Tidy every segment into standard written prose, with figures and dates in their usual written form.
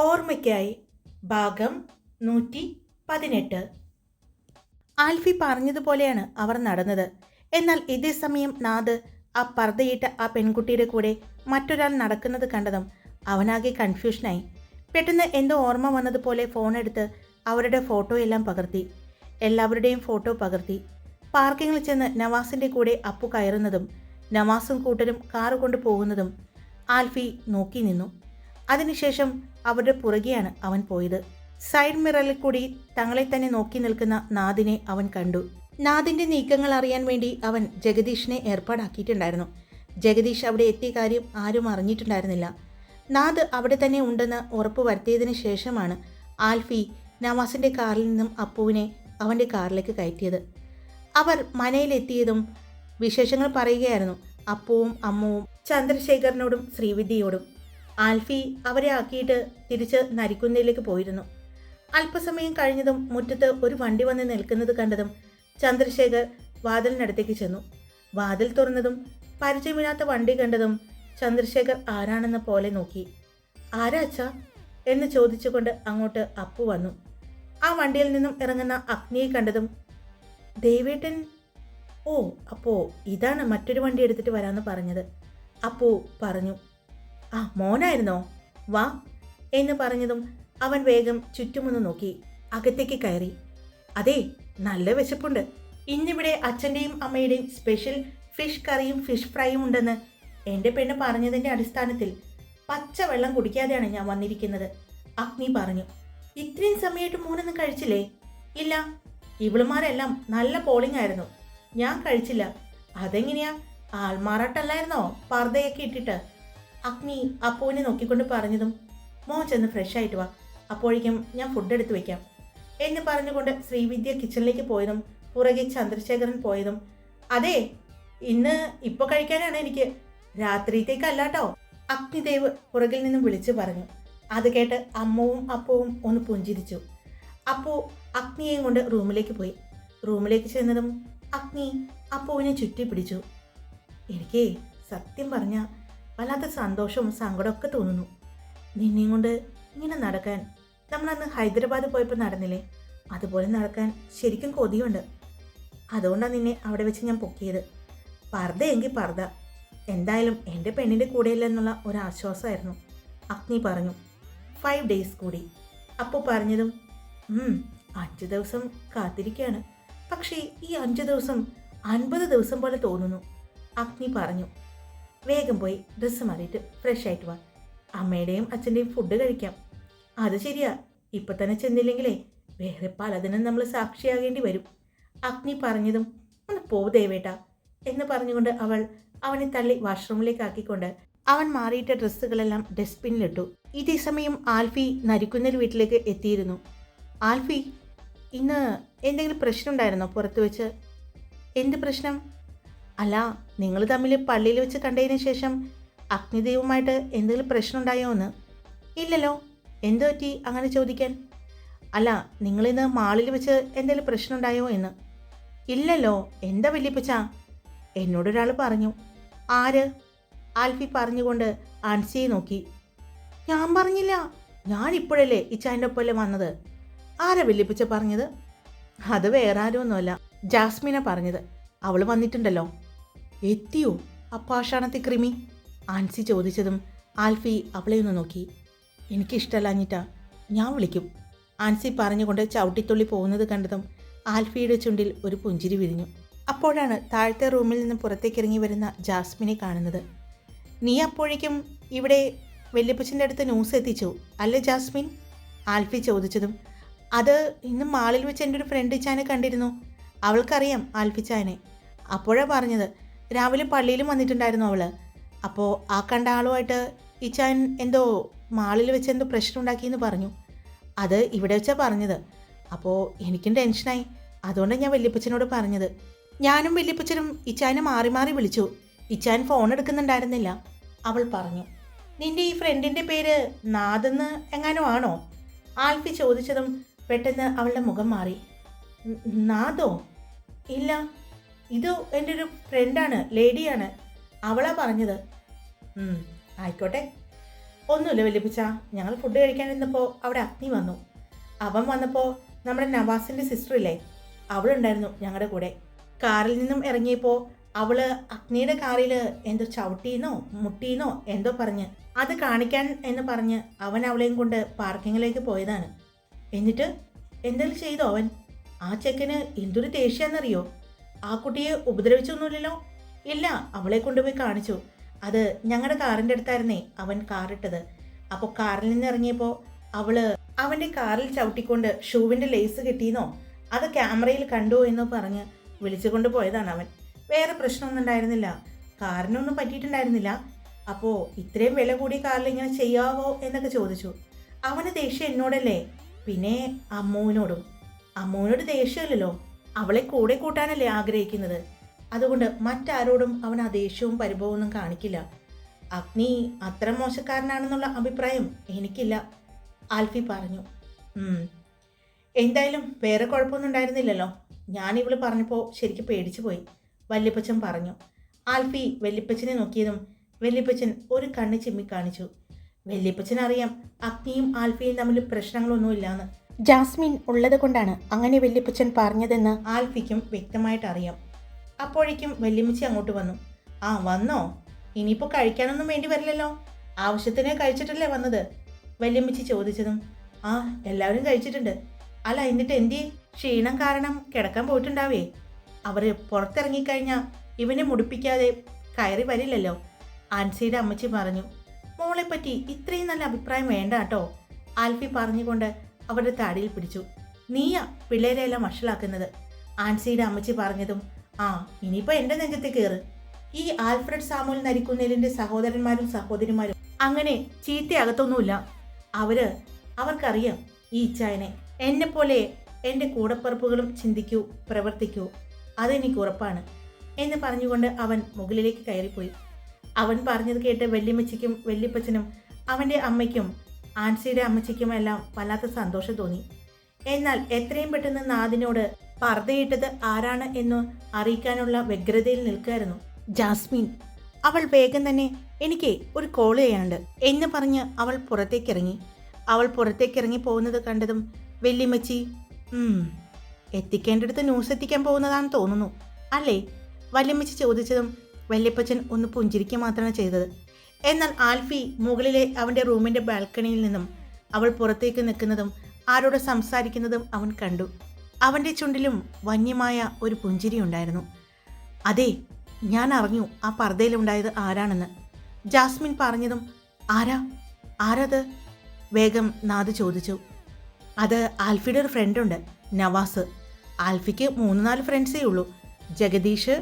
ഓർമ്മയ്ക്കായി ഭാഗം 118. ആൽഫി പറഞ്ഞതുപോലെയാണ് അവർ നടന്നത്. എന്നാൽ ഇതേ സമയം നാദ് ആ പർദ്ദയിട്ട ആ പെൺകുട്ടിയുടെ കൂടെ മറ്റൊരാൾ നടക്കുന്നത് കണ്ടതും അവനാകെ കൺഫ്യൂഷനായി. പെട്ടെന്ന് എന്തോ ഓർമ്മ വന്നതുപോലെ ഫോണെടുത്ത് അവരുടെ ഫോട്ടോ എല്ലാം പകർത്തി. എല്ലാവരുടെയും ഫോട്ടോ പകർത്തി. പാർക്കിങ്ങിൽ ചെന്ന് നവാസിൻ്റെ കൂടെ അപ്പു കയറുന്നതും നവാസും കൂട്ടരും കാറ് കൊണ്ട് പോകുന്നതും ആൽഫി നോക്കി നിന്നു. അതിനുശേഷം അവരുടെ പുറകെയാണ് അവൻ പോയത്. സൈഡ് മിററിൽ കൂടി തങ്ങളെ തന്നെ നോക്കി നിൽക്കുന്ന നാദിനെ അവൻ കണ്ടു. നാദിൻ്റെ നീക്കങ്ങൾ അറിയാൻ വേണ്ടി അവൻ ജഗദീഷിനെ ഏർപ്പാടാക്കിയിട്ടുണ്ടായിരുന്നു. ജഗദീഷ് അവിടെ എത്തിയ കാര്യം ആരും അറിഞ്ഞിട്ടുണ്ടായിരുന്നില്ല. നാദ് അവിടെ തന്നെ ഉണ്ടെന്ന് ഉറപ്പ് വരുത്തിയതിന് ശേഷമാണ് ആൽഫി നവാസിൻ്റെ കാറിൽ നിന്നും അപ്പുവിനെ അവൻ്റെ കാറിലേക്ക് കയറ്റിയത്. അവർ മനയിലെത്തിയതും വിശേഷങ്ങൾ പറയുകയായിരുന്നു അപ്പുവും അമ്മുവും ചന്ദ്രശേഖരനോടും ശ്രീവിദ്യയോടും. ആൽഫി അവരെ ആക്കിയിട്ട് തിരിച്ച് നരിക്കുന്നതിലേക്ക് പോയിരുന്നു. അല്പസമയം കഴിഞ്ഞതും മുറ്റത്ത് ഒരു വണ്ടി വന്ന് നിൽക്കുന്നത് കണ്ടതും ചന്ദ്രശേഖർ വാതിലിനടുത്തേക്ക് ചെന്നു. വാതിൽ തുറന്നതും പരിചയമില്ലാത്ത വണ്ടി കണ്ടതും ചന്ദ്രശേഖർ ആരാണെന്ന പോലെ നോക്കി. ആരാ അച്ഛാ എന്ന് ചോദിച്ചുകൊണ്ട് അങ്ങോട്ട് അപ്പു വന്നു. ആ വണ്ടിയിൽ നിന്നും ഇറങ്ങുന്ന അഗ്നിയെ കണ്ടതും ദേവേട്ടൻ, ഓ അപ്പോൾ ഇതാണ് മറ്റൊരു വണ്ടി എടുത്തിട്ട് വരാമെന്ന് പറഞ്ഞത്, അപ്പു പറഞ്ഞു. ആ മോനായിരുന്നോ, വാ എന്ന് പറഞ്ഞതും അവൻ വേഗം ചുറ്റുമൊന്ന് നോക്കി അകത്തേക്ക് കയറി. അതെ, നല്ല വിശപ്പുണ്ട്. ഇന്നിവിടെ അച്ഛൻ്റെയും അമ്മയുടെയും സ്പെഷ്യൽ ഫിഷ് കറിയും ഫിഷ് ഫ്രൈയും ഉണ്ടെന്ന് എൻ്റെ പെണ്ണ് പറഞ്ഞതിൻ്റെ അടിസ്ഥാനത്തിൽ പച്ചവെള്ളം കുടിക്കാതെയാണ് ഞാൻ വന്നിരിക്കുന്നത്, അഗ്നി പറഞ്ഞു. ഇത്രയും സമയമായിട്ട് മോനൊന്നും കഴിച്ചില്ലേ? ഇല്ല, ഇവളുമാരെല്ലാം നല്ല പോളിംഗ് ആയിരുന്നു, ഞാൻ കഴിച്ചില്ല. അതെങ്ങനെയാ, ആൾമാറാട്ടല്ലായിരുന്നോ പർദ്ദയൊക്കെ ഇട്ടിട്ട്? അഗ്നി അപ്പുവിനെ നോക്കിക്കൊണ്ട് പറഞ്ഞതും മോൻ ചെന്ന് ഫ്രഷ് ആയിട്ട് വാ, അപ്പോഴേക്കും ഞാൻ ഫുഡ് എടുത്ത് വയ്ക്കാം എന്ന് പറഞ്ഞുകൊണ്ട് ശ്രീവിദ്യ കിച്ചണിലേക്ക് പോയതും പുറകെ ചന്ദ്രശേഖരൻ പോയതും അതെ, ഇന്ന് ഇപ്പോൾ കഴിക്കാനാണ് എനിക്ക്, രാത്രിത്തേക്കല്ലാട്ടോ, അഗ്നിദേവ് പുറകിൽ നിന്നും വിളിച്ചു പറഞ്ഞു. അത് കേട്ട് അമ്മവും അപ്പവും ഒന്ന് പുഞ്ചിരിച്ചു. അപ്പു അഗ്നിയെയും കൊണ്ട് റൂമിലേക്ക് പോയി. റൂമിലേക്ക് ചെന്നതും അഗ്നി അപ്പുവിനെ ചുറ്റി പിടിച്ചു. എനിക്ക് സത്യം പറഞ്ഞാൽ വല്ലാത്ത സന്തോഷവും സങ്കടമൊക്കെ തോന്നുന്നു. നിന്നെയും കൊണ്ട് ഇങ്ങനെ നടക്കാൻ നമ്മളന്ന് ഹൈദരാബാദ് പോയപ്പോൾ നടന്നില്ലേ, അതുപോലെ നടക്കാൻ ശരിക്കും കൊതിയുണ്ട്. അതുകൊണ്ടാണ് നിന്നെ അവിടെ വെച്ച് ഞാൻ പൊക്കിയത്. പർദ്ദയെങ്കിൽ പർദ്ദ, എന്തായാലും എൻ്റെ പെണ്ണിൻ്റെ കൂടെയില്ല എന്നുള്ള ഒരു ആശ്വാസമായിരുന്നു, അഗ്നി പറഞ്ഞു. 5 days കൂടി, അപ്പോൾ പറഞ്ഞതും 5 ദിവസം കാത്തിരിക്കുകയാണ്, പക്ഷേ ഈ 5 ദിവസം 50 ദിവസം പോലെ തോന്നുന്നു, അഗ്നി പറഞ്ഞു. വേഗം പോയി ഡ്രസ്സ് മാറിയിട്ട് ഫ്രഷ് ആയിട്ട് വാ, അമ്മയുടെയും അച്ഛൻ്റെയും ഫുഡ് കഴിക്കാം. അത് ശരിയാ, ഇപ്പം തന്നെ ചെന്നില്ലെങ്കിലേ വേറെ പലതിനും നമ്മൾ സാക്ഷിയാകേണ്ടി വരും, അഗ്നി പറഞ്ഞതും ഒന്ന് പോ ദേവേട്ടാ എന്ന് പറഞ്ഞുകൊണ്ട് അവൾ അവനെ തള്ളി വാഷ്റൂമിലേക്ക് ആക്കിക്കൊണ്ട് അവൻ മാറിയിട്ട ഡ്രസ്സുകളെല്ലാം ഡസ്റ്റ്ബിന്നിലിട്ടു. ഇതേ സമയം ആൽഫി നരിക്കുന്നൊരു വീട്ടിലേക്ക് എത്തിയിരുന്നു. ആൽഫി, ഇന്ന് എന്തെങ്കിലും പ്രശ്നം ഉണ്ടായിരുന്നോ പുറത്ത് വെച്ച്? എന്ത് പ്രശ്നം? അല്ല, നിങ്ങൾ തമ്മിൽ പള്ളിയിൽ വെച്ച് കണ്ടതിന് ശേഷം അഗ്നിദേവുമായിട്ട് എന്തെങ്കിലും പ്രശ്നം ഉണ്ടായോ എന്ന്? ഇല്ലല്ലോ, എന്തു പറ്റി അങ്ങനെ ചോദിക്കാൻ? അല്ല, നിങ്ങളിന്ന് മാളിൽ വെച്ച് എന്തെങ്കിലും പ്രശ്നം ഉണ്ടായോ എന്ന്? ഇല്ലല്ലോ, എന്താ വല്യപ്പച്ച? എന്നോടൊരാൾ പറഞ്ഞു. ആര്? ആൽഫി പറഞ്ഞുകൊണ്ട് ആൻസിയെ നോക്കി. ഞാൻ പറഞ്ഞില്ല, ഞാൻ ഇപ്പോഴല്ലേ ഇച്ചാൻ്റെ ഒപ്പമല്ലേ വന്നത്. ആരാ വല്യപ്പച്ച പറഞ്ഞത്? അത് വേറെ ആരുമൊന്നുമല്ല, ജാസ്മിന പറഞ്ഞത്. അവൾ വന്നിട്ടുണ്ടല്ലോ. എത്തിയോ അപ്പാഷാണത്തി ക്രിമി? ആൻസി ചോദിച്ചതും ആൽഫി അവളെ ഒന്ന് നോക്കി. എനിക്കിഷ്ടമല്ലാഞ്ഞിട്ടാ, ഞാൻ വിളിക്കും, ആൻസി പറഞ്ഞുകൊണ്ട് ചവിട്ടിത്തുള്ളി പോകുന്നത് കണ്ടതും ആൽഫിയുടെ ചുണ്ടിൽ ഒരു പുഞ്ചിരി വിരിഞ്ഞു. അപ്പോഴാണ് താഴത്തെ റൂമിൽ നിന്ന് പുറത്തേക്ക് ഇറങ്ങി വരുന്ന ജാസ്മിനെ കാണുന്നത്. നീ അപ്പോഴേക്കും ഇവിടെ വല്യപ്പച്ചൻ്റെ അടുത്ത് ന്യൂസ് എത്തിച്ചു അല്ലേ ജാസ്മിൻ? ആൽഫി ചോദിച്ചതും അത് ഇന്ന് മാളിൽ വെച്ച് എൻ്റെ ഒരു ഫ്രണ്ട് ഇച്ചാനെ കണ്ടിരുന്നു, അവൾക്കറിയാം ആൽഫിച്ചാനെ. അപ്പോഴാണ് പറഞ്ഞത്, രാവിലെ പള്ളിയിലും വന്നിട്ടുണ്ടായിരുന്നു അവൾ. അപ്പോൾ ആ കണ്ട ആളുമായിട്ട് ഇച്ചാൻ എന്തോ മാളിൽ വെച്ച് എന്തോ പ്രശ്നം ഉണ്ടാക്കിയെന്ന് പറഞ്ഞു. അത് ഇവിടെ വെച്ചാണ് പറഞ്ഞത്. അപ്പോൾ എനിക്കും ടെൻഷനായി, അതുകൊണ്ടാണ് ഞാൻ വല്യപ്പച്ചനോട് പറഞ്ഞത്. ഞാനും വല്യപ്പച്ചനും ഇച്ചാനെ മാറി മാറി വിളിച്ചു, ഇച്ചാൻ ഫോൺ എടുക്കുന്നുണ്ടായിരുന്നില്ല, അവൾ പറഞ്ഞു. നിൻ്റെ ഈ ഫ്രണ്ടിൻ്റെ പേര് നാദെന്ന് എങ്ങാനോ ആണോ? ആൽഫി ചോദിച്ചതും പെട്ടെന്ന് അവളുടെ മുഖം മാറി. നാദോ? ഇല്ല, ഇത് എൻ്റെ ഒരു ഫ്രണ്ടാണ്, ലേഡിയാണ്, അവളാ പറഞ്ഞത്. ആയിക്കോട്ടെ, ഒന്നുമില്ല വല്യപ്പച്ച, ഞങ്ങൾ ഫുഡ് കഴിക്കാനിരുന്നപ്പോൾ അവിടെ അഗ്നി വന്നു. അവൻ വന്നപ്പോൾ നമ്മുടെ നവാസിൻ്റെ സിസ്റ്റർ ഇല്ലേ, അവളുണ്ടായിരുന്നു ഞങ്ങളുടെ കൂടെ. കാറിൽ നിന്നും ഇറങ്ങിയപ്പോൾ അവള് അഗ്നിയുടെ കാറിൽ എന്തോ ചവിട്ടീന്നോ മുട്ടീന്നോ എന്തോ പറഞ്ഞ് അത് കാണിക്കാൻ എന്ന് പറഞ്ഞ് അവൻ അവളെയും കൊണ്ട് പാർക്കിങ്ങിലേക്ക് പോയതാണ്. എന്നിട്ട് എന്തെങ്കിലും ചെയ്തോ അവൻ? ആ ചെക്കന് എന്തൊരു ദേഷ്യാന്നറിയോ? ആ കുട്ടിയെ ഉപദ്രവിച്ചൊന്നുമില്ലല്ലോ. ഇല്ല, അവളെ കൊണ്ടുപോയി കാണിച്ചു. അത് ഞങ്ങളുടെ കാറിൻ്റെ അടുത്തായിരുന്നേ അവൻ കാറിട്ടത്. അപ്പോൾ കാറിൽ നിന്ന് ഇറങ്ങിയപ്പോൾ അവള് അവൻ്റെ കാറിൽ ചവിട്ടിക്കൊണ്ട് ഷൂവിൻ്റെ ലേസ് കിട്ടിയെന്നോ അത് ക്യാമറയിൽ കണ്ടു എന്നോ പറഞ്ഞ് വിളിച്ചുകൊണ്ട് പോയതാണ് അവൻ. വേറെ പ്രശ്നമൊന്നും ഉണ്ടായിരുന്നില്ല, കാറിനൊന്നും പറ്റിയിട്ടുണ്ടായിരുന്നില്ല. അപ്പോൾ ഇത്രയും വില കൂടിയ കാറിൽ ഇങ്ങനെ ചെയ്യാവോ എന്നൊക്കെ ചോദിച്ചു. അവന് ദേഷ്യം എന്നോടല്ലേ, പിന്നെ അമ്മുവിനോട് ദേഷ്യമല്ലല്ലോ, അവളെ കൂടെ കൂട്ടാനല്ലേ ആഗ്രഹിക്കുന്നത്. അതുകൊണ്ട് മറ്റാരോടും അവൻ ആ ദേഷ്യവും പരിഭവവും ഒന്നും കാണിക്കില്ല. അഗ്നി അത്ര മോശക്കാരനാണെന്നുള്ള അഭിപ്രായം എനിക്കില്ല, ആൽഫി പറഞ്ഞു. എന്തായാലും വേറെ കുഴപ്പമൊന്നും ഉണ്ടായിരുന്നില്ലല്ലോ. ഞാനിവള് പറഞ്ഞപ്പോൾ ശരിക്കും പേടിച്ചു പോയി, വല്യപ്പച്ചൻ പറഞ്ഞു. ആൽഫി വല്യപ്പച്ചനെ നോക്കിയതും വല്യപ്പച്ചൻ ഒരു കണ്ണ് ചിമ്മി കാണിച്ചു. വല്യപ്പച്ചൻ അറിയാം അഗ്നിയും ആൽഫിയും തമ്മിൽ പ്രശ്നങ്ങളൊന്നുമില്ലാന്ന്. ജാസ്മിൻ ഉള്ളത് കൊണ്ടാണ് അങ്ങനെ വല്യപ്പച്ചൻ പറഞ്ഞതെന്ന് ആൽഫിക്കും വ്യക്തമായിട്ട് അറിയാം. അപ്പോഴേക്കും വല്യമ്മച്ചി അങ്ങോട്ട് വന്നു. ആ വന്നോ? ഇനിയിപ്പോൾ കഴിക്കാനൊന്നും വേണ്ടി വരില്ലല്ലോ, ആവശ്യത്തിന് കഴിച്ചിട്ടല്ലേ വന്നത്? വല്യമ്മച്ചി ചോദിച്ചതും ആ എല്ലാവരും കഴിച്ചിട്ടുണ്ട്. അല്ല എന്നിട്ട് എൻ്റെ ക്ഷീണം കാരണം കിടക്കാൻ പോയിട്ടുണ്ടാവേ. അവർ പുറത്തിറങ്ങിക്കഴിഞ്ഞാൽ ഇവനെ മുടിപ്പിക്കാതെ കയറി വരില്ലല്ലോ, ആൻസിയുടെ അമ്മച്ചി പറഞ്ഞു. മോളെപ്പറ്റി ഇത്രയും നല്ല അഭിപ്രായം വേണ്ട കേട്ടോ, ആൽഫി പറഞ്ഞുകൊണ്ട് അവരുടെ താടിയിൽ പിടിച്ചു. നീയാ പിള്ളേരെയെല്ലാം വഷളാക്കുന്നത്, ആൻസിയുടെ അമ്മച്ചി പറഞ്ഞതും ആ ഇനിയിപ്പോൾ എൻ്റെ നെഞ്ചത്തെ കയറ്. ഈ ആൽഫ്രഡ് സാമുൽ നരിക്കുന്നേലിൻ്റെ സഹോദരന്മാരും സഹോദരിമാരും അങ്ങനെ ചീത്തയകത്തൊന്നുമില്ല. അവർക്കറിയാം ഈ ഇച്ചായനെ. എന്നെപ്പോലെ എൻ്റെ കൂടപ്പറപ്പുകളും ചിന്തിക്കൂ പ്രവർത്തിക്കൂ, അതെനിക്ക് ഉറപ്പാണ് എന്ന് പറഞ്ഞുകൊണ്ട് അവൻ മുകളിലേക്ക് കയറിപ്പോയി. അവൻ പറഞ്ഞത് കേട്ട് വല്യമ്മച്ചിക്കും വല്യപ്പച്ചനും അവൻ്റെ അമ്മയ്ക്കും ആൻസിയുടെ അമ്മച്ചിക്കുമെല്ലാം വല്ലാത്ത സന്തോഷം തോന്നി. എന്നാൽ എത്രയും പെട്ടെന്ന് നാദിനോട് പർദ്ദയിട്ടത് ആരാണ് എന്ന് അറിയിക്കാനുള്ള വ്യഗ്രതയിൽ നിൽക്കുകയായിരുന്നു ജാസ്മിൻ. അവൾ വേഗം തന്നെ എനിക്ക് ഒരു കോൾ ചെയ്യാനുണ്ട് എന്ന് പറഞ്ഞ് അവൾ പുറത്തേക്കിറങ്ങി പോകുന്നത് കണ്ടതും വല്യമ്മച്ചി എത്തിക്കേണ്ടടുത്ത് ന്യൂസ് എത്തിക്കാൻ പോകുന്നതാണെന്ന് തോന്നുന്നു അല്ലേ, വല്യമ്മച്ചി ചോദിച്ചതും വല്യപ്പച്ചൻ ഒന്ന് പുഞ്ചിരിക്കുക മാത്രമാണ് ചെയ്തത്. എന്നാൽ ആൽഫി മുകളിലെ അവൻ്റെ റൂമിൻ്റെ ബാൽക്കണിയിൽ നിന്നും അവൾ പുറത്തേക്ക് നിൽക്കുന്നതും ആരോട് സംസാരിക്കുന്നതും അവൻ കണ്ടു. അവൻ്റെ ചുണ്ടിലും വന്യമായ ഒരു പുഞ്ചിരി ഉണ്ടായിരുന്നു. അതെ, ഞാൻ അറിഞ്ഞു ആ പർദ്ദയിലുണ്ടായത് ആരാണെന്ന്, ജാസ്മിൻ പറഞ്ഞതും ആരാത് വേഗം നാദ് ചോദിച്ചു. അത് ആൽഫിയുടെ ഒരു ഫ്രണ്ടുണ്ട്, നവാസ്. ആൽഫിക്ക് 3-4 ഫ്രണ്ട്സേ ഉള്ളൂ, ജഗദീഷ്,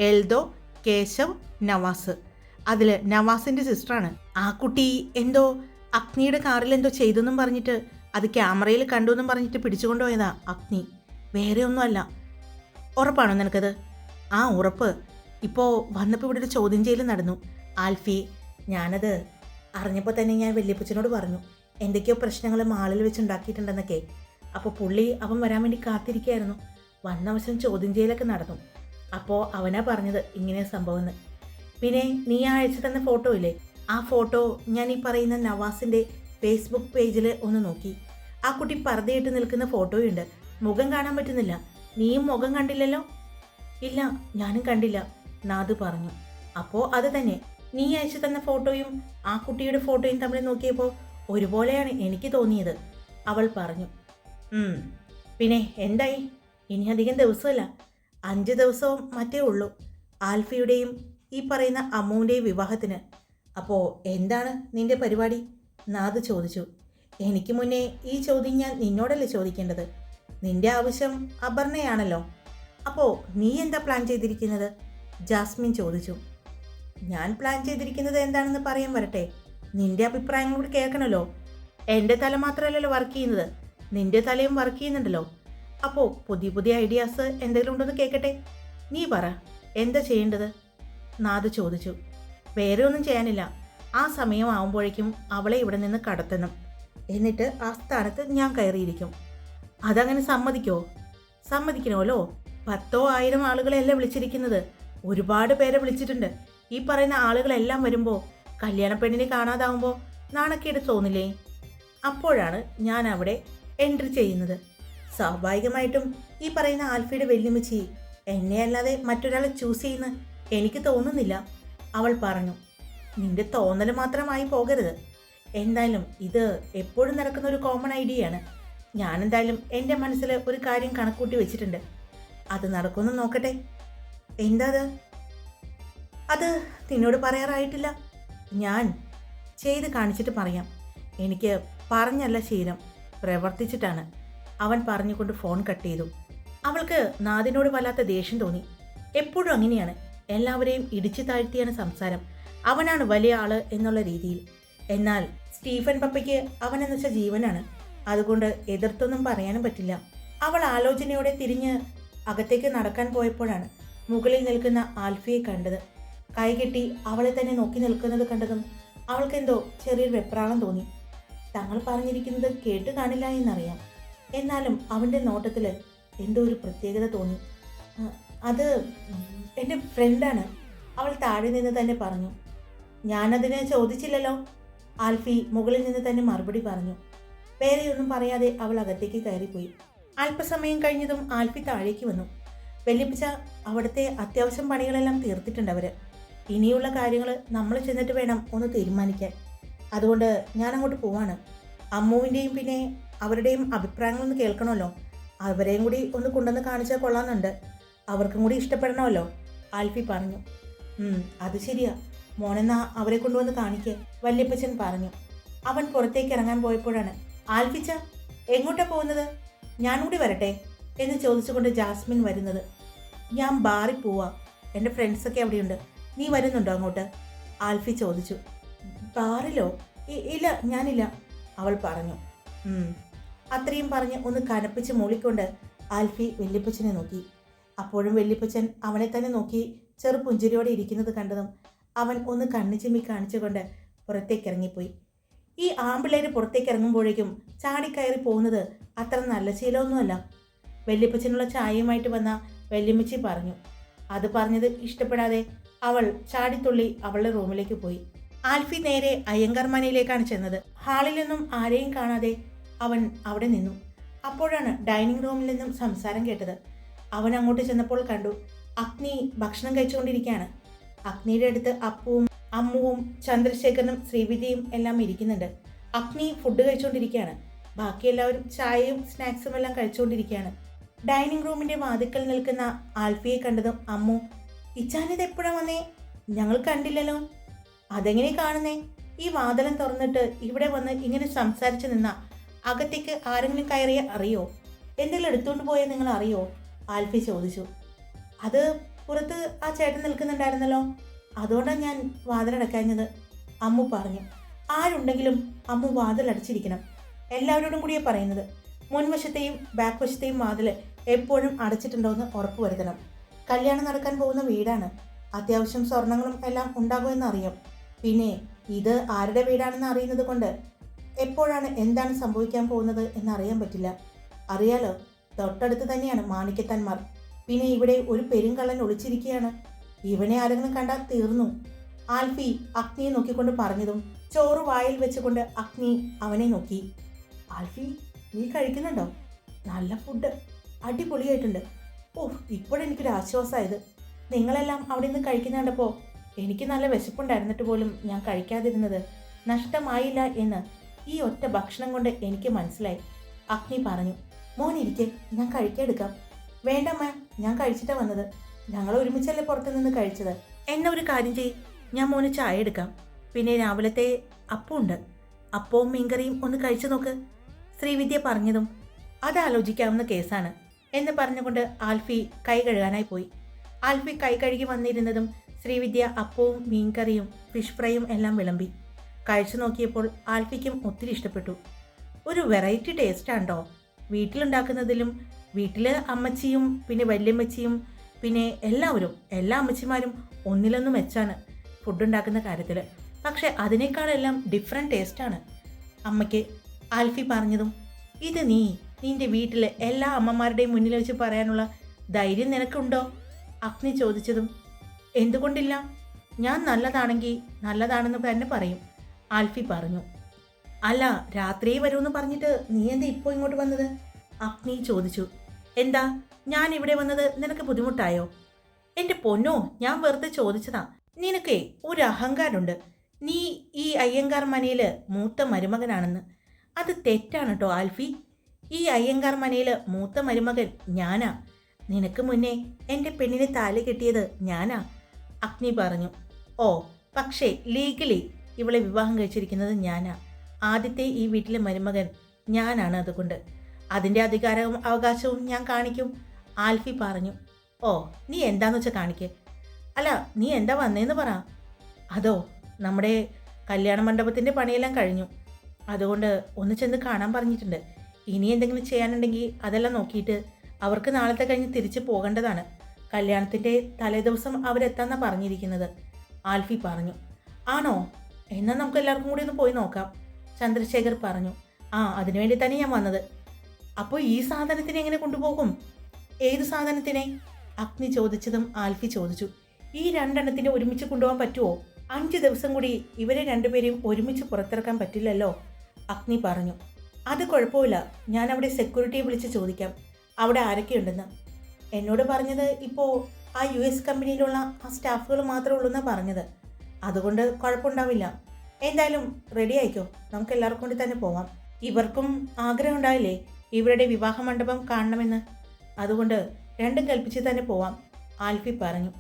എൽദോ, കേശവ്, നവാസ്. അതിൽ നവാസിൻ്റെ സിസ്റ്ററാണ്. ആ കുട്ടി എന്തോ അഗ്നിയുടെ കാറിൽ എന്തോ ചെയ്തെന്നും പറഞ്ഞിട്ട് അത് ക്യാമറയിൽ കണ്ടു എന്നും പറഞ്ഞിട്ട് പിടിച്ചുകൊണ്ടുപോയതാ അഗ്നി, വേറെ ഒന്നുമല്ല. ഉറപ്പാണോ നിനക്കത്? ആ ഉറപ്പ്. ഇപ്പോൾ വന്നപ്പോൾ ഇവിടെ ഒരു ചോദ്യം ചെയ്യൽ നടന്നു ആൽഫി. ഞാനത് അറിഞ്ഞപ്പോൾ തന്നെ ഞാൻ വല്യപ്പച്ചനോട് പറഞ്ഞു എന്തൊക്കെയോ പ്രശ്നങ്ങൾ മാളിൽ വെച്ച് ഉണ്ടാക്കിയിട്ടുണ്ടെന്നൊക്കെ. അപ്പോൾ അവൻ വരാൻ വേണ്ടി കാത്തിരിക്കുകയായിരുന്നു. വന്ന വശം ചോദ്യം ചെയ്യലൊക്കെ നടന്നു. അപ്പോൾ അവനാ പറഞ്ഞത് ഇങ്ങനെ സംഭവമെന്ന്. പിന്നെ നീ അയച്ചു തന്ന ഫോട്ടോ ഇല്ലേ, ആ ഫോട്ടോ ഞാൻ ഈ പറയുന്ന നവാസിൻ്റെ ഫേസ്ബുക്ക് പേജിൽ ഒന്ന് നോക്കി. ആ കുട്ടി പർദ്ദയിട്ട് നിൽക്കുന്ന ഫോട്ടോയുണ്ട്, മുഖം കാണാൻ പറ്റുന്നില്ല. നീയും മുഖം കണ്ടില്ലല്ലോ? ഇല്ല, ഞാനും കണ്ടില്ല, നാദ് പറഞ്ഞു. അപ്പോൾ അത് തന്നെ, നീ അയച്ചു തന്ന ഫോട്ടോയും ആ കുട്ടിയുടെ ഫോട്ടോയും തമ്മിൽ നോക്കിയപ്പോൾ ഒരുപോലെയാണ് എനിക്ക് തോന്നിയത്, അവൾ പറഞ്ഞു. പിന്നെ എന്തായി? ഇനി അധികം ദിവസമല്ല, 5 ദിവസവും മറ്റേ ഉള്ളൂ ആൽഫിയുടെയും ഈ പറയുന്ന അമ്മുവിൻ്റെയും വിവാഹത്തിന്. അപ്പോൾ എന്താണ് നിൻ്റെ പരിപാടി? നാദ് ചോദിച്ചു. എനിക്ക് മുന്നേ ഈ ചോദ്യം ഞാൻ നിന്നോടല്ലേ ചോദിക്കേണ്ടത്? നിൻ്റെ ആവശ്യം അപർണയാണല്ലോ. അപ്പോൾ നീ എന്താ പ്ലാൻ ചെയ്തിരിക്കുന്നത്? ജാസ്മിൻ ചോദിച്ചു. ഞാൻ പ്ലാൻ ചെയ്തിരിക്കുന്നത് എന്താണെന്ന് പറയാൻ വരട്ടെ, നിൻ്റെ അഭിപ്രായങ്ങൾ കൂടി കേൾക്കണമല്ലോ. എൻ്റെ തല മാത്രമല്ലല്ലോ വർക്ക് ചെയ്യുന്നത്, നിൻ്റെ തലയും വർക്ക് ചെയ്യുന്നുണ്ടല്ലോ. അപ്പോൾ പുതിയ ഐഡിയാസ് എന്തെങ്കിലും ഉണ്ടെന്ന് കേൾക്കട്ടെ. നീ പറ, എന്താ ചെയ്യേണ്ടത്? നാദ് ചോദിച്ചു. വേറെ ഒന്നും ചെയ്യാനില്ല, ആ സമയം ആവുമ്പോഴേക്കും അവളെ ഇവിടെ നിന്ന് കടത്തണം. എന്നിട്ട് ആ സ്ഥാനത്ത് ഞാൻ കയറിയിരിക്കും. അതങ്ങനെ സമ്മതിക്കണമല്ലോ. 10,000 ആളുകളെയല്ല വിളിച്ചിരിക്കുന്നത്, ഒരുപാട് പേരെ വിളിച്ചിട്ടുണ്ട്. ഈ പറയുന്ന ആളുകളെല്ലാം വരുമ്പോൾ കല്യാണ പെണ്ണിനെ കാണാതാവുമ്പോൾ നാണക്കേട് തോന്നില്ലേ? അപ്പോഴാണ് ഞാൻ അവിടെ എൻട്രി ചെയ്യുന്നത്. സ്വാഭാവികമായിട്ടും ഈ പറയുന്ന ആൽഫിയുടെ വെല്ലുമിച്ചി എന്നെ അല്ലാതെ മറ്റൊരാളെ ചൂസ് ചെയ്യുന്ന എനിക്ക് തോന്നുന്നില്ല, അവൾ പറഞ്ഞു. നിന്റെ തോന്നൽ മാത്രമായി പോകരുത്. എന്തായാലും ഇത് എപ്പോഴും നടക്കുന്ന ഒരു കോമൺ ഐഡിയയാണ്. ഞാനെന്തായാലും എൻ്റെ മനസ്സിൽ ഒരു കാര്യം കണക്കൂട്ടി വെച്ചിട്ടുണ്ട്. അത് നടക്കുമെന്ന് നോക്കട്ടെ. എന്താ അത് നിന്നോട് പറയാറായിട്ടില്ല. ഞാൻ ചെയ്ത് കാണിച്ചിട്ട് പറയാം. എനിക്ക് പറഞ്ഞല്ല ശീലം, പ്രവർത്തിച്ചിട്ടാണ്, അവൻ പറഞ്ഞുകൊണ്ട് ഫോൺ കട്ട് ചെയ്തു. അവൾക്ക് നാദിനോട് വല്ലാത്ത ദേഷ്യം തോന്നി. എപ്പോഴും അങ്ങനെയാണ്, എല്ലാവരെയും ഇടിച്ചു താഴ്ത്തിയാണ് സംസാരം. അവനാണ് വലിയ ആള് എന്നുള്ള രീതിയിൽ. എന്നാൽ സ്റ്റീഫൻ പപ്പയ്ക്ക് അവനെന്ന് വെച്ച ജീവനാണ്. അതുകൊണ്ട് എതിർത്തൊന്നും പറയാനും പറ്റില്ല. അവൾ ആലോചനയോടെ തിരിഞ്ഞ് അകത്തേക്ക് നടക്കാൻ പോയപ്പോഴാണ് മുകളിൽ നിൽക്കുന്ന ആൽഫിയെ കണ്ടത്. കൈകെട്ടി അവളെ തന്നെ നോക്കി നിൽക്കുന്നത് കണ്ടതും അവൾക്കെന്തോ ചെറിയൊരു വെപ്രാളം തോന്നി. തങ്ങൾ പറഞ്ഞിരിക്കുന്നത് കേട്ട് കാണില്ല എന്നറിയാം. എന്നാലും അവൻ്റെ നോട്ടത്തിൽ എന്തോ ഒരു പ്രത്യേകത തോന്നി. അത് എൻ്റെ ഫ്രണ്ടാണ്, അവൾ താഴെ നിന്ന് തന്നെ പറഞ്ഞു. ഞാനതിനെ ചോദിച്ചില്ലല്ലോ, ആൽഫി മുകളിൽ നിന്ന് തന്നെ മറുപടി പറഞ്ഞു. വേറെയൊന്നും പറയാതെ അവൾ അകത്തേക്ക് കയറിപ്പോയി. അല്പസമയം കഴിഞ്ഞതും ആൽഫി താഴേക്ക് വന്നു. വല്യപ്പച്ച, അവിടുത്തെ അത്യാവശ്യം പണികളെല്ലാം തീർത്തിട്ടുണ്ട് അവർ. ഇനിയുള്ള കാര്യങ്ങൾ നമ്മൾ ചെന്നിട്ട് വേണം ഒന്ന് തീരുമാനിക്കാൻ. അതുകൊണ്ട് ഞാൻ അങ്ങോട്ട് പോവാണ്. അമ്മുവിൻ്റെയും പിന്നെ അവരുടെയും അഭിപ്രായങ്ങളൊന്ന് കേൾക്കണമല്ലോ. അവരെയും കൂടി ഒന്ന് കൊണ്ടുവന്ന് കാണിച്ചാൽ കൊള്ളാമെന്നുണ്ട്. അവർക്കും കൂടി ഇഷ്ടപ്പെടണമല്ലോ, ആൽഫി പറഞ്ഞു. അത് ശരിയാ മോനെന്നാ അവരെ കൊണ്ടുവന്ന് കാണിക്കേ, വല്യപ്പച്ചൻ പറഞ്ഞു. അവൻ പുറത്തേക്ക് ഇറങ്ങാൻ പോയപ്പോഴാണ് ആൽഫിച്ച, എങ്ങോട്ടാ പോകുന്നത്? ഞാൻ കൂടി വരട്ടെ എന്ന് ചോദിച്ചുകൊണ്ട് ജാസ്മിൻ വരുന്നത്. ഞാൻ ബാറിൽ പോവാ, എൻ്റെ ഫ്രണ്ട്സൊക്കെ അവിടെയുണ്ട്. നീ വരുന്നുണ്ടോ അങ്ങോട്ട്? ആൽഫി ചോദിച്ചു. ബാറിലോ? ഇല്ല, ഞാനില്ല, അവൾ പറഞ്ഞു. അത്രയും പറഞ്ഞ് ഒന്ന് കനപ്പിച്ച് മൂളിക്കൊണ്ട് ആൽഫി വല്യപ്പച്ചനെ നോക്കി. അപ്പോഴും വല്യപ്പച്ചൻ അവനെ തന്നെ നോക്കി ചെറുപുഞ്ചിരിയോടെ ഇരിക്കുന്നത് കണ്ടതും അവൻ ഒന്ന് കണ്ണു ചിമ്മി കാണിച്ചുകൊണ്ട് പുറത്തേക്ക് ഇറങ്ങിപ്പോയി. ഈ ആമ്പിള്ളേര് പുറത്തേക്ക് ഇറങ്ങുമ്പോഴേക്കും ചാടിക്കയറി പോകുന്നത് അത്ര നല്ല ശീലമൊന്നുമല്ല, വല്യപ്പച്ചനുള്ള ചായയുമായിട്ട് വന്ന വല്യമ്മച്ചി പറഞ്ഞു. അത് പറഞ്ഞത് ഇഷ്ടപ്പെടാതെ അവൾ ചാടിത്തുള്ളി അവളുടെ റൂമിലേക്ക് പോയി. ആൽഫി നേരെ അയ്യങ്കാർ മനയിലേക്കാണ് ചെന്നത്. ഹാളിൽ നിന്നും ആരെയും കാണാതെ അവൻ അവിടെ നിന്നു. അപ്പോഴാണ് ഡൈനിങ് റൂമിൽ നിന്നും സംസാരം കേട്ടത്. അവൻ അങ്ങോട്ട് ചെന്നപ്പോൾ കണ്ടു അഗ്നി ഭക്ഷണം കഴിച്ചുകൊണ്ടിരിക്കുകയാണ്. അഗ്നിയുടെ അടുത്ത് അപ്പുവും അമ്മുവും ചന്ദ്രശേഖരനും ശ്രീവിദ്യയും എല്ലാം ഇരിക്കുന്നുണ്ട്. അഗ്നി ഫുഡ് കഴിച്ചുകൊണ്ടിരിക്കുകയാണ്. ബാക്കി എല്ലാവരും ചായയും സ്നാക്സും എല്ലാം കഴിച്ചുകൊണ്ടിരിക്കുകയാണ്. ഡൈനിങ് റൂമിൻ്റെ വാതിക്കൽ നിൽക്കുന്ന ആൽഫിയെ കണ്ടതും അമ്മു, ഇച്ചാനിത് എപ്പോഴാണ് വന്നേ? ഞങ്ങൾ കണ്ടില്ലല്ലോ. അതെങ്ങനെ കാണുന്നേ? ഈ വാതിലും തുറന്നിട്ട് ഇവിടെ വന്ന് ഇങ്ങനെ സംസാരിച്ച് നിന്ന അകത്തേക്ക് ആരെങ്കിലും കയറിയ അറിയോ? എന്തെങ്കിലും എടുത്തുകൊണ്ട് പോയാൽ നിങ്ങൾ അറിയോ? ആൽഫി ചോദിച്ചു. അത് പുറത്ത് ആ ചേട്ടൻ നിൽക്കുന്നുണ്ടായിരുന്നല്ലോ, അതുകൊണ്ടാണ് ഞാൻ വാതിലടക്കാഞ്ഞത്, അമ്മു പറഞ്ഞു. ആരുണ്ടെങ്കിലും അമ്മു വാതിലടച്ചിരിക്കണം. എല്ലാവരോടും കൂടിയാണ് പറയുന്നത്. മുൻവശത്തെയും ബാക്ക് വശത്തെയും വാതിൽ എപ്പോഴും അടച്ചിട്ടുണ്ടോയെന്ന് ഉറപ്പ് വരുത്തണം. കല്യാണം നടക്കാൻ പോകുന്ന വീടാണ്. അത്യാവശ്യം സ്വർണങ്ങളും എല്ലാം ഉണ്ടാകുമെന്ന് അറിയാം. പിന്നെ ഇത് ആരുടെ വീടാണെന്ന് അറിയുന്നത് കൊണ്ട് എപ്പോഴാണ് എന്താണ് സംഭവിക്കാൻ പോകുന്നത് എന്നറിയാൻ പറ്റില്ല. അറിയാലോ, തൊട്ടടുത്ത് തന്നെയാണ് മാണിക്കത്താന്മാർ. പിന്നെ ഇവിടെ ഒരു പെരുങ്കള്ളൻ ഒളിച്ചിരിക്കുകയാണ്. ഇവനെ ആരെങ്കിലും കണ്ടാൽ തീർന്നു, ആൽഫി അഗ്നിയെ നോക്കിക്കൊണ്ട് പറഞ്ഞതും ചോറ് വായിൽ വെച്ചുകൊണ്ട് അഗ്നി അവനെ നോക്കി. ആൽഫി, നീ കഴിക്കുന്നുണ്ടോ? നല്ല ഫുഡ്, അടിപൊളിയായിട്ടുണ്ട്. ഇപ്പോഴെനിക്കൊരു ആശ്വാസമായത്. നിങ്ങളെല്ലാം അവിടെ നിന്ന് കഴിക്കുന്ന കണ്ടപ്പോൾ എനിക്ക് നല്ല വിശപ്പുണ്ടായിരുന്നിട്ട് പോലും ഞാൻ കഴിക്കാതിരുന്നത് നഷ്ടമായില്ല എന്ന് ഈ ഒറ്റ ഭക്ഷണം കൊണ്ട് എനിക്ക് മനസ്സിലായി, അഗ്നി പറഞ്ഞു. മോനിരിക്കെ, ഞാൻ കഴിക്കെടുക്കാം. വേണ്ടമ്മ, ഞാൻ കഴിച്ചിട്ടാണ് വന്നത്. ഞങ്ങൾ ഒരുമിച്ചല്ലേ പുറത്തു നിന്ന് കഴിച്ചത്. എന്നെ ഒരു കാര്യം ചെയ്യ്, ഞാൻ മോന് ചായ എടുക്കാം. പിന്നെ രാവിലത്തെ അപ്പമുണ്ട്, അപ്പവും മീൻകറിയും ഒന്ന് കഴിച്ചു നോക്ക്, ശ്രീവിദ്യ പറഞ്ഞതും. അതാലോചിക്കാവുന്ന കേസാണ് എന്ന് പറഞ്ഞുകൊണ്ട് ആൽഫി കൈ കഴുകാനായി പോയി. ആൽഫി കൈ കഴുകി വന്നിരുന്നതും ശ്രീവിദ്യ അപ്പവും മീൻകറിയും ഫിഷ് ഫ്രൈയും എല്ലാം വിളമ്പി. കഴിച്ചു നോക്കിയപ്പോൾ ആൽഫിക്കും ഒത്തിരി ഇഷ്ടപ്പെട്ടു. ഒരു വെറൈറ്റി ടേസ്റ്റാണ്ടോ വീട്ടിലുണ്ടാക്കുന്നതിലും. വീട്ടിൽ അമ്മച്ചിയും പിന്നെ വല്യമ്മച്ചിയും പിന്നെ എല്ലാ അമ്മച്ചിമാരും ഒന്നിലൊന്നും മെച്ചാണ് ഫുഡ് ഉണ്ടാക്കുന്ന കാര്യത്തിൽ. പക്ഷെ അതിനേക്കാളെല്ലാം ഡിഫറെൻറ്റ് ടേസ്റ്റാണ് അമ്മയ്ക്ക്, ആൽഫി പറഞ്ഞതും. ഇത് നിൻ്റെ വീട്ടിലെ എല്ലാ അമ്മമാരുടെയും മുന്നിൽ വെച്ച് പറയാനുള്ള ധൈര്യം നിനക്കുണ്ടോ? അഗ്നി ചോദിച്ചതും. എന്തുകൊണ്ടില്ല, ഞാൻ നല്ലതാണെങ്കിൽ നല്ലതാണെന്ന് തന്നെ പറയും, ആൽഫി പറഞ്ഞു. അല്ല, രാത്രി വരുമെന്ന് പറഞ്ഞിട്ട് നീ എന്താ ഇപ്പോൾ ഇങ്ങോട്ട് വന്നത്? അഗ്നി ചോദിച്ചു. എന്താ, ഞാൻ ഇവിടെ വന്നത് നിനക്ക് ബുദ്ധിമുട്ടായോ? എൻ്റെ പൊന്നോ, ഞാൻ വെറുതെ ചോദിച്ചതാ. നിനക്കേ ഒരു അഹങ്കാരമുണ്ട്. നീ ഈ അയ്യങ്കാർ മനയിൽ മൂത്ത മരുമകനാണെന്ന്. അത് തെറ്റാണ് കേട്ടോ ആൽഫി. ഈ അയ്യങ്കാർ മനയിൽ മൂത്ത മരുമകൻ ഞാനാ. നിനക്ക് മുന്നേ എൻ്റെ പെണ്ണിനെ താലി കെട്ടിയത് ഞാനാ, അഗ്നി പറഞ്ഞു. ഓ, പക്ഷേ ലീഗലി ഇവളെ വിവാഹം കഴിച്ചിരിക്കുന്നത് ഞാനാ. ആദ്യത്തെ ഈ വീട്ടിലെ മരുമകൻ ഞാനാണ്. അതുകൊണ്ട് അതിൻ്റെ അധികാരവും അവകാശവും ഞാൻ കാണിക്കും, ആൽഫി പറഞ്ഞു. ഓ, നീ എന്താന്ന് വെച്ചാൽ കാണിക്ക്. അല്ല, നീ എന്താ വന്നേന്ന് പറ. അതോ, നമ്മുടെ കല്യാണ മണ്ഡപത്തിൻ്റെ പണിയെല്ലാം കഴിഞ്ഞു. അതുകൊണ്ട് ഒന്ന് ചെന്ന് കാണാൻ പറഞ്ഞിട്ടുണ്ട്. ഇനി എന്തെങ്കിലും ചെയ്യാനുണ്ടെങ്കിൽ അതെല്ലാം നോക്കിയിട്ട് അവർക്ക് നാളത്തെ കഴിഞ്ഞ് തിരിച്ച് പോകേണ്ടതാണ്. കല്യാണത്തിൻ്റെ തലേദിവസം അവരെത്താന്നാണ് പറഞ്ഞിരിക്കുന്നത്, ആൽഫി പറഞ്ഞു. ആണോ? എന്നാൽ നമുക്ക് എല്ലാവർക്കും കൂടി ഒന്ന് പോയി നോക്കാം, ചന്ദ്രശേഖർ പറഞ്ഞു. ആ, അതിനുവേണ്ടി തന്നെ ഞാൻ വന്നത്. അപ്പോൾ ഈ സാധനത്തിനെ എങ്ങനെ കൊണ്ടുപോകും? ഏത് സാധനത്തിനെ? അഗ്നി ചോദിച്ചതും ആൽഫി ചോദിച്ചു. ഈ രണ്ടെണ്ണത്തിനെ ഒരുമിച്ച് കൊണ്ടുപോകാൻ പറ്റുമോ? 5 ദിവസം കൂടി ഇവരെ രണ്ടുപേരെയും ഒരുമിച്ച് പുറത്തിറക്കാൻ പറ്റില്ലല്ലോ, അഗ്നി പറഞ്ഞു. അത് കുഴപ്പമില്ല, ഞാൻ അവിടെ സെക്യൂരിറ്റിയെ വിളിച്ച് ചോദിക്കാം അവിടെ ആരൊക്കെയുണ്ടെന്ന്. എന്നോട് പറഞ്ഞത് ഇപ്പോൾ ആ US കമ്പനിയിലുള്ള ആ സ്റ്റാഫുകൾ മാത്രമേ ഉള്ളൂ എന്നാണ് പറഞ്ഞത്. അതുകൊണ്ട് കുഴപ്പമുണ്ടാവില്ല. എന്തായാലും റെഡി ആയിക്കോ, നമുക്ക് എല്ലാവർക്കും കൂടി തന്നെ പോവാം. ഇവർക്കും ആഗ്രഹം ഉണ്ടാവില്ലേ ഇവരുടെ വിവാഹ മണ്ഡപം കാണണമെന്ന്? അതുകൊണ്ട് രണ്ടും കൽപ്പിച്ച് തന്നെ പോവാം, ആൽഫി പറഞ്ഞു.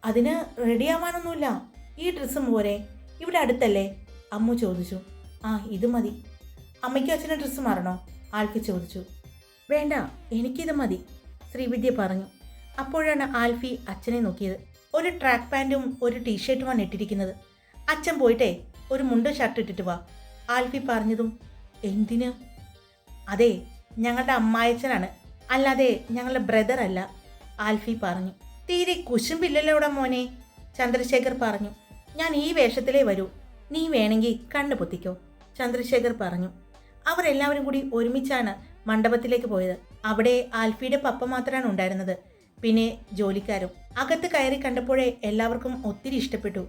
അതിന് റെഡിയാവാനൊന്നുമില്ല, ഈ ഡ്രസ്സും പോരെ, ഇവിടെ അടുത്തല്ലേ, അമ്മു ചോദിച്ചു. ആ, ഇത് മതി. അമ്മയ്ക്കും അച്ഛനും ഡ്രസ്സ് മാറണോ? ആൽഫി ചോദിച്ചു. വേണ്ട, എനിക്കിത് മതി, ശ്രീവിദ്യ പറഞ്ഞു. അപ്പോഴാണ് ആൽഫി അച്ഛനെ നോക്കിയത്. ഒരു ട്രാക്ക് പാൻറ്റും ഒരു ടീഷർട്ടുമാണ് ഇട്ടിരിക്കുന്നത്. അച്ഛൻ പോയിട്ടേ ഒരു മുണ്ടും ഷർട്ട് ഇട്ടിട്ട് വാ, ആൽഫി പറഞ്ഞതും. എന്തിന്? അതെ, ഞങ്ങളുടെ അമ്മായച്ചനാണ്, അല്ലാതെ ഞങ്ങളുടെ ബ്രദർ അല്ല, ആൽഫി പറഞ്ഞു. തീരെ കുശുമ്പില്ലല്ലോടാ മോനെ, ചന്ദ്രശേഖർ പറഞ്ഞു. ഞാൻ ഈ വേഷത്തിലേ വരൂ, നീ വേണമെങ്കിൽ കണ്ണു പൊത്തിക്കോ, ചന്ദ്രശേഖർ പറഞ്ഞു. അവരെല്ലാവരും കൂടി ഒരുമിച്ചാണ് മണ്ഡപത്തിലേക്ക് പോയത്. അവിടെ ആൽഫിയുടെ പപ്പ മാത്രമാണ് ഉണ്ടായിരുന്നത്, പിന്നെ ജോലിക്കാരും. അകത്ത് കയറി കണ്ടപ്പോഴേ എല്ലാവർക്കും ഒത്തിരി ഇഷ്ടപ്പെട്ടു.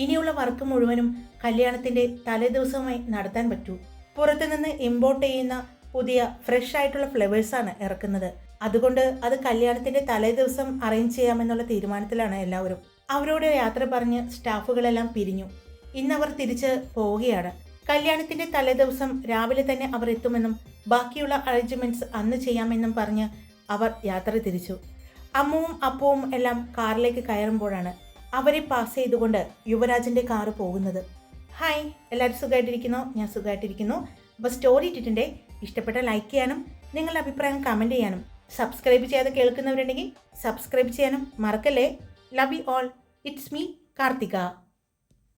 ഇനിയുള്ള വർക്ക് മുഴുവനും കല്യാണത്തിൻ്റെ തലേദിവസമായി നടത്താൻ പറ്റൂ. പുറത്തുനിന്ന് ഇമ്പോർട്ട് ചെയ്യുന്ന പുതിയ ഫ്രഷ് ആയിട്ടുള്ള ഫ്ലവേഴ്സാണ് ഇറക്കുന്നത്. അതുകൊണ്ട് അത് കല്യാണത്തിൻ്റെ തലേദിവസം അറേഞ്ച് ചെയ്യാമെന്നുള്ള തീരുമാനത്തിലാണ് എല്ലാവരും. അവരോട് യാത്ര പറഞ്ഞ് സ്റ്റാഫുകളെല്ലാം പിരിഞ്ഞു. ഇന്നവർ തിരിച്ച് പോവുകയാണ്. കല്യാണത്തിൻ്റെ തലേദിവസം രാവിലെ തന്നെ അവർ എത്തുമെന്നും ബാക്കിയുള്ള അറേഞ്ച്മെൻറ്റ്സ് അന്ന് ചെയ്യാമെന്നും പറഞ്ഞ് അവർ യാത്ര തിരിച്ചു. അമ്മുവും അപ്പവും എല്ലാം കാറിലേക്ക് കയറുമ്പോഴാണ് അവരെ പാസ് ചെയ്തുകൊണ്ട് യുവരാജിൻ്റെ കാറ് പോകുന്നത്. ഹായ്, എല്ലാവരും സുഖമായിട്ടിരിക്കുന്നു? ഞാൻ സുഖമായിട്ടിരിക്കുന്നു. അപ്പോൾ സ്റ്റോറി ഇട്ടിട്ടുണ്ട്, ഇഷ്ടപ്പെട്ട ലൈക്ക് ചെയ്യാനും നിങ്ങളുടെ അഭിപ്രായം കമൻറ്റ് ചെയ്യാനും സബ്സ്ക്രൈബ് ചെയ്യാതെ കേൾക്കുന്നവരുണ്ടെങ്കിൽ സബ്സ്ക്രൈബ് ചെയ്യാനും മറക്കല്ലേ. Love you all. It's me Karthika.